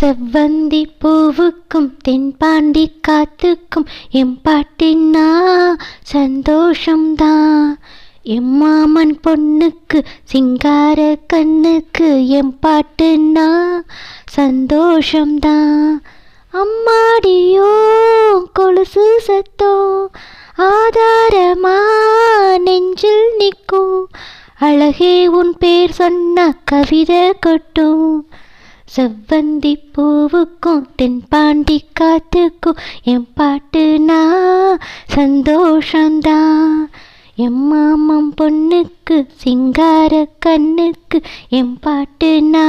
செவ்வந்தி பூவுக்கும் தென்பாண்டி காத்துக்கும் எம்பாட்டினா சந்தோஷம்தான். எம்மாமன் பொண்ணுக்கு சிங்கார கண்ணுக்கு எம்பாட்டுனா சந்தோஷம்தான். அம்மாடியோ கொலுசு சத்தம் ஆதாரமா நெஞ்சில் நிற்கும். அழகே உன் பேர் சொன்ன கவிதை கொட்டும். செவ்வந்தி பூவுக்கும் தென்பாண்டி காத்துக்கும் என் பாட்டுனா சந்தோஷந்தான். என் மாமன் பொண்ணுக்கு சிங்கார கண்ணுக்கு என் பாட்டுனா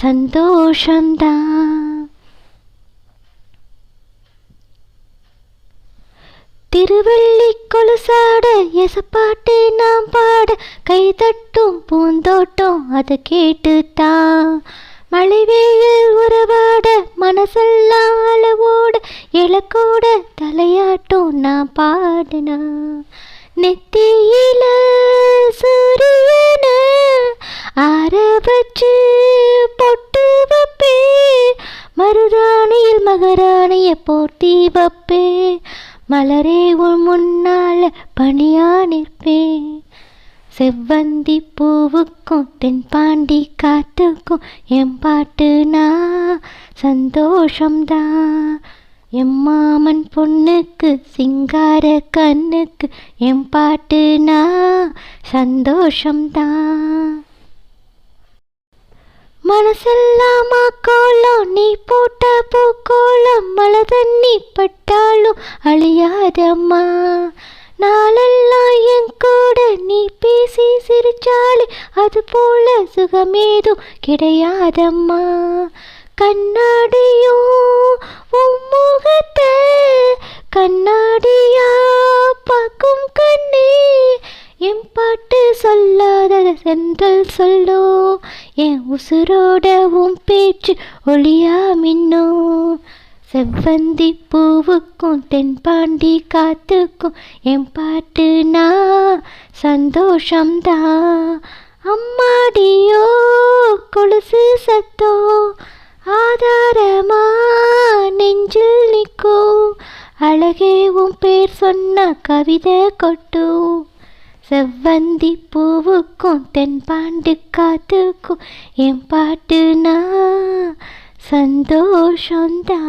சந்தோஷந்தான். திருவள்ளி கொலுசாட எசப்பாட்டு நாம் பாட கைதட்டும் பூந்தோட்டம் அதை கேட்டுத்தான். மழை வெயில் உறவாட மனசெல்லாம் அளவோட இலக்கோட தலையாட்டும் நான் பாடுனா. நெத்தியில சூரியன ஆற வச்சு பொட்டு வப்பே, மருதாணியில் மகராணிய போர்த்தி வப்பே, மலரே உன் முன்னால பணியா நிற்பேன். செவ்வந்தி பூவுக்கும் தென்பாண்டி காத்துக்கும் என் பாட்டுனா சந்தோஷம்தான். என் மாமன் பொண்ணுக்கு சிங்கார கண்ணுக்கு என் பாட்டுனா சந்தோஷம்தான். மனசெல்லாம் கோலம் நீ போட்ட பூக்கோளம் மழை தண்ணி பட்டாலும் அழியாதம்மா. நாளெல்லாம் என் கூட நீ பேசி சிரிச்சாலே அது போல சுகமேதும் கிடையாதம்மா. கண்ணாடியும் உன் முகத்தை கண்ணாடியா பார்க்கும் கண்ணே, என் பாட்டு சொல்லாத சென்றல் சொல்லோ, என் உசுரோட உன் பேச்சு ஒளியா மின்னும். செவ்வந்தி பூவுக்கும் தென்பாண்டி காத்துக்கும் என் பாட்டுனா சந்தோஷம்தான். அம்மாடியோ கொலுசு சத்தோ ஆதாரமா நெஞ்சில் நிற்கும். அழகே உன் பேர் சொன்ன கவிதை கொட்டும். செவ்வந்தி பூவுக்கும் தென்பாண்டி காத்துக்கும் என் பாட்டுனா சந்தோஷந்தான்.